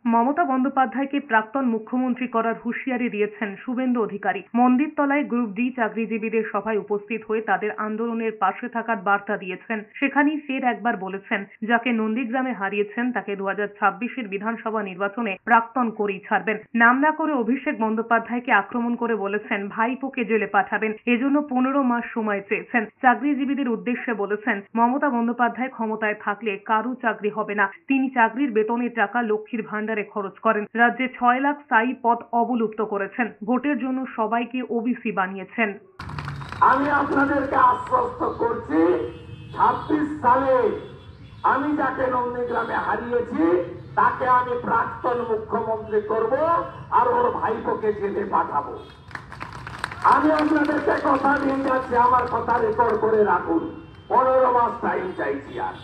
মমতা বন্দ্যোপাধ্যায়কে প্রাক্তন মুখ্যমন্ত্রী করার হুঁশিয়ারি দিয়েছেন শুভেন্দু অধিকারী। মন্দিরতলায় গ্রুপ ডি চাকরিজীবীদের সভায় উপস্থিত হয়ে তাদের আন্দোলনের পাশে থাকার বার্তা দিয়েছেন। সেখানেই ফের একবার বলেছেন, যাকে নন্দীগ্রামে হারিয়েছেন তাকে 2026-এর বিধানসভা নির্বাচনে প্রাক্তন করেই ছাড়বেন। নাম না করে অভিষেক বন্দ্যোপাধ্যায়কে আক্রমণ করে বলেছেন ভাইপোকে জেলে পাঠাবেন, এজন্য 15 মাস সময় চেয়েছেন। চাকরিজীবীদের উদ্দেশ্যে বলেছেন, মমতা বন্দ্যোপাধ্যায় ক্ষমতায় থাকলে কারো চাকরি হবে না। তিনি চাকরির বেতনের টাকা লক্ষ্মীর ভান্ডারে খরচ করেন। রাজ্যে 6 লাখ স্থায়ী পদ অবলুপ্ত করেছেন। ভোটের জন্য সবাইকে ওবিসি বানিয়েছেন। আমি আপনাদেরকে আশ্বস্ত করছি, 26 সালে আমি যাকে নন্দীগ্রামে হারিয়েছি তাকে আমি প্রাক্তন মুখ্যমন্ত্রী করব আর ওর ভাইপোকে জেলে পাঠাবো। আমি আপনাদেরকে কথা দিয়ে যাচ্ছি, আমার কথা রেকর্ড করে রাখুন। 15 মাস টাইম চাইছি আর